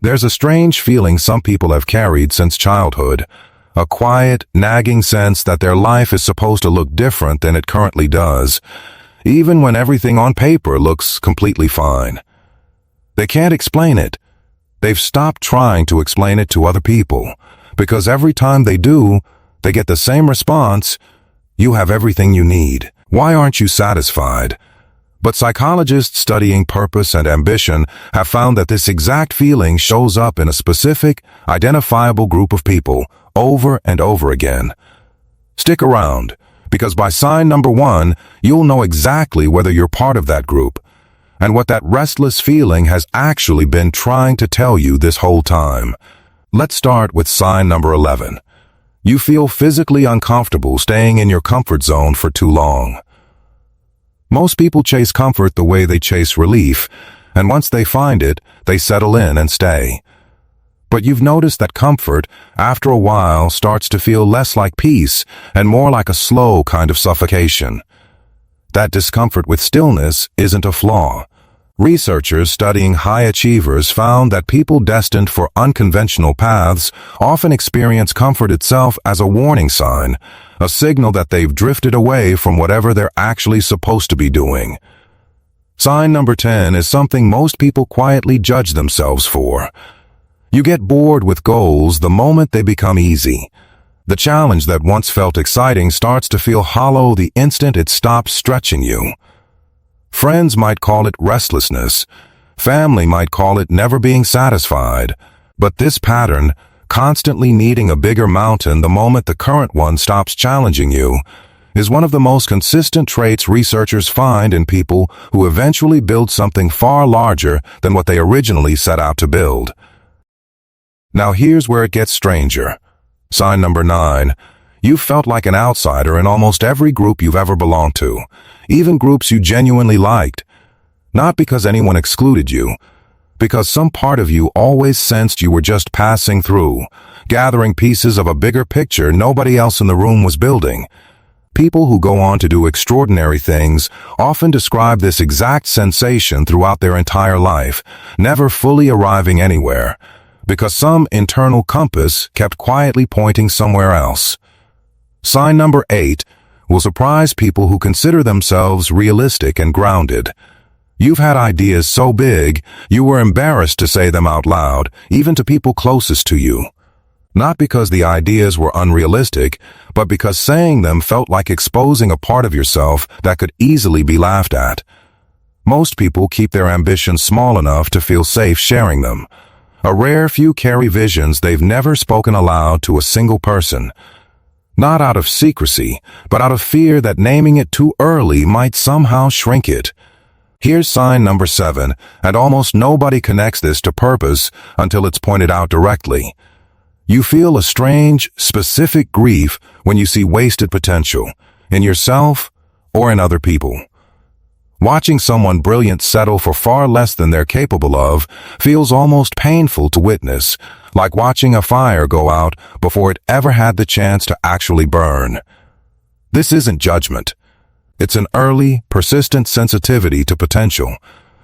There's a strange feeling some people have carried since childhood, a quiet, nagging sense that their life is supposed to look different than it currently does, even when everything on paper looks completely fine. They can't explain it. They've stopped trying to explain it to other people, because every time they do, they get the same response: you have everything you need. Why aren't you satisfied? But psychologists studying purpose and ambition have found that this exact feeling shows up in a specific, identifiable group of people over and over again. Stick around, because by sign number 1, you'll know exactly whether you're part of that group and what that restless feeling has actually been trying to tell you this whole time. Let's start with sign number 11. You feel physically uncomfortable staying in your comfort zone for too long. Most people chase comfort the way they chase relief, and once they find it, they settle in and stay. But you've noticed that comfort, after a while, starts to feel less like peace and more like a slow kind of suffocation. That discomfort with stillness isn't a flaw. Researchers studying high achievers found that people destined for unconventional paths often experience comfort itself as a warning sign, a signal that they've drifted away from whatever they're actually supposed to be doing. Sign number 10 is something most people quietly judge themselves for. You get bored with goals the moment they become easy. The challenge that once felt exciting starts to feel hollow the instant it stops stretching you. Friends might call it restlessness. Family might call it never being satisfied. But this pattern, constantly needing a bigger mountain the moment the current one stops challenging you, is one of the most consistent traits researchers find in people who eventually build something far larger than what they originally set out to build. Now here's where it gets stranger. Sign number 9. You've felt like an outsider in almost every group you've ever belonged to, even groups you genuinely liked. Not because anyone excluded you, because some part of you always sensed you were just passing through, gathering pieces of a bigger picture nobody else in the room was building. People who go on to do extraordinary things often describe this exact sensation throughout their entire life, never fully arriving anywhere, because some internal compass kept quietly pointing somewhere else. Sign number 8 will surprise people who consider themselves realistic and grounded. You've had ideas so big, you were embarrassed to say them out loud, even to people closest to you. Not because the ideas were unrealistic, but because saying them felt like exposing a part of yourself that could easily be laughed at. Most people keep their ambitions small enough to feel safe sharing them. A rare few carry visions they've never spoken aloud to a single person. Not out of secrecy, but out of fear that naming it too early might somehow shrink it. Here's sign number 7, and almost nobody connects this to purpose until it's pointed out directly. You feel a strange, specific grief when you see wasted potential, in yourself or in other people. Watching someone brilliant settle for far less than they're capable of feels almost painful to witness, like watching a fire go out before it ever had the chance to actually burn. This isn't judgment. It's an early, persistent sensitivity to potential,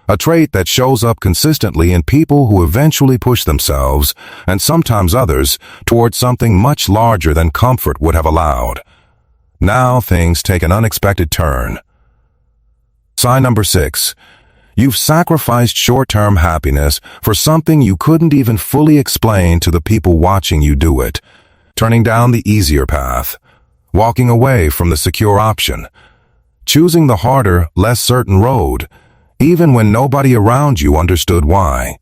a trait that shows up consistently in people who eventually push themselves, and sometimes others, towards something much larger than comfort would have allowed. Now things take an unexpected turn. Sign number 6. You've sacrificed short-term happiness for something you couldn't even fully explain to the people watching you do it. Turning down the easier path. Walking away from the secure option. Choosing the harder, less certain road, even when nobody around you understood why.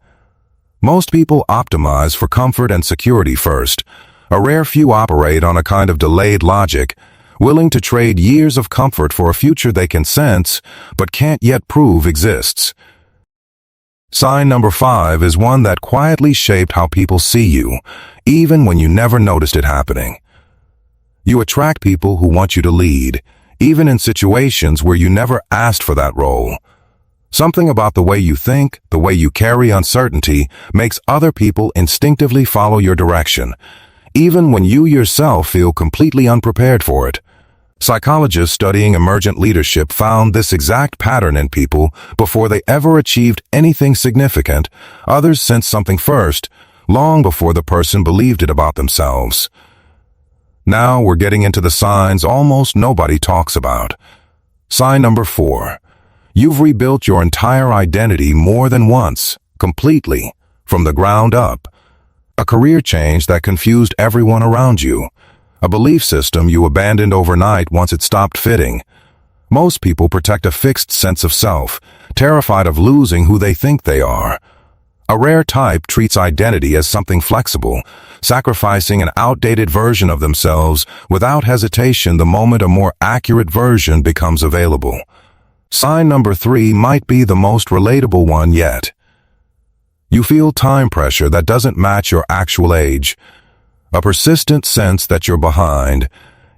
Most people optimize for comfort and security first. A rare few operate on a kind of delayed logic, willing to trade years of comfort for a future they can sense, but can't yet prove exists. Sign number 5 is one that quietly shaped how people see you, even when you never noticed it happening. You attract people who want you to lead, even in situations where you never asked for that role. Something about the way you think, the way you carry uncertainty, makes other people instinctively follow your direction, even when you yourself feel completely unprepared for it. Psychologists studying emergent leadership found this exact pattern in people before they ever achieved anything significant. Others sensed something first, long before the person believed it about themselves. Now we're getting into the signs almost nobody talks about. Sign number 4. You've rebuilt your entire identity more than once, completely, from the ground up. A career change that confused everyone around you. A belief system you abandoned overnight once it stopped fitting. Most people protect a fixed sense of self, terrified of losing who they think they are. A rare type treats identity as something flexible, sacrificing an outdated version of themselves without hesitation the moment a more accurate version becomes available. Sign number 3 might be the most relatable one yet. You feel time pressure that doesn't match your actual age. A persistent sense that you're behind,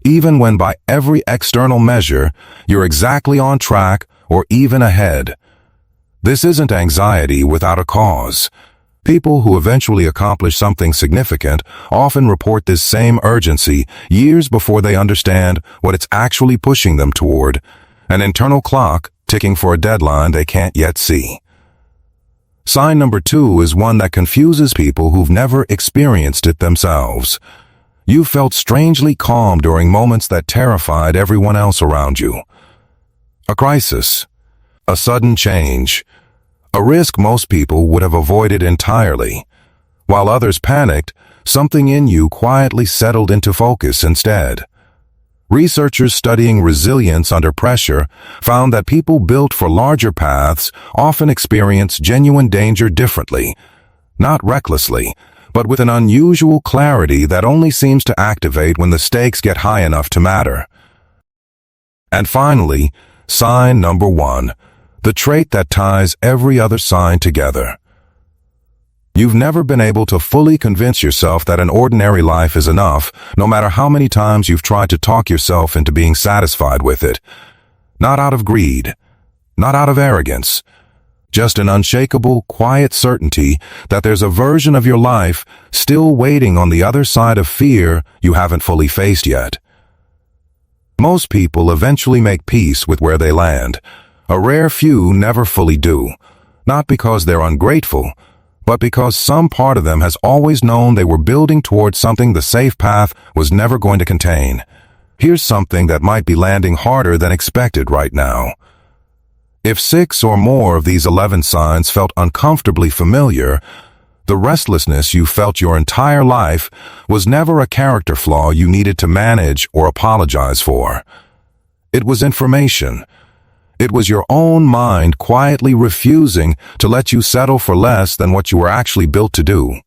even when by every external measure you're exactly on track or even ahead. This isn't anxiety without a cause. People who eventually accomplish something significant often report this same urgency years before they understand what it's actually pushing them toward, an internal clock ticking for a deadline they can't yet see. Sign number 2 is one that confuses people who've never experienced it themselves. You felt strangely calm during moments that terrified everyone else around you. A crisis, a sudden change, a risk most people would have avoided entirely. While others panicked, something in you quietly settled into focus instead. Researchers studying resilience under pressure found that people built for larger paths often experience genuine danger differently, not recklessly, but with an unusual clarity that only seems to activate when the stakes get high enough to matter. And finally, sign number 1, the trait that ties every other sign together. You've never been able to fully convince yourself that an ordinary life is enough, no matter how many times you've tried to talk yourself into being satisfied with it. Not out of greed, not out of arrogance, just an unshakable, quiet certainty that there's a version of your life still waiting on the other side of fear you haven't fully faced yet. Most people eventually make peace with where they land. A rare few never fully do, not because they're ungrateful, but because some part of them has always known they were building towards something the safe path was never going to contain. Here's something that might be landing harder than expected right now. If 6 or more of these 11 signs felt uncomfortably familiar, the restlessness you felt your entire life was never a character flaw you needed to manage or apologize for. It was information. It was your own mind quietly refusing to let you settle for less than what you were actually built to do.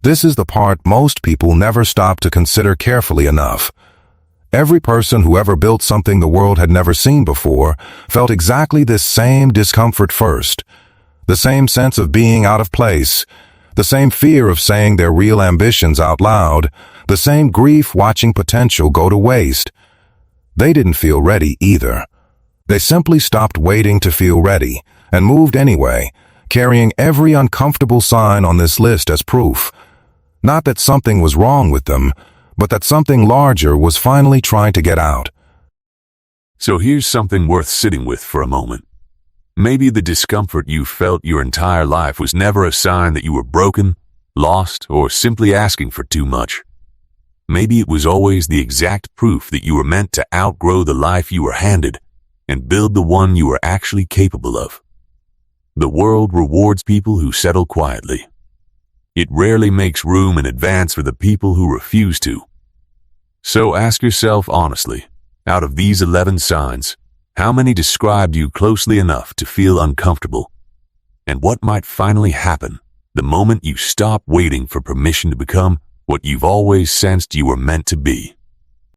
This is the part most people never stop to consider carefully enough. Every person who ever built something the world had never seen before felt exactly this same discomfort first. The same sense of being out of place. The same fear of saying their real ambitions out loud. The same grief watching potential go to waste. They didn't feel ready either. They simply stopped waiting to feel ready and moved anyway, carrying every uncomfortable sign on this list as proof. Not that something was wrong with them, but that something larger was finally trying to get out. So here's something worth sitting with for a moment. Maybe the discomfort you felt your entire life was never a sign that you were broken, lost, or simply asking for too much. Maybe it was always the exact proof that you were meant to outgrow the life you were handed and build the one you are actually capable of. The world rewards people who settle quietly. It rarely makes room in advance for the people who refuse to. So ask yourself honestly, out of these 11 signs, how many described you closely enough to feel uncomfortable? And what might finally happen the moment you stop waiting for permission to become what you've always sensed you were meant to be?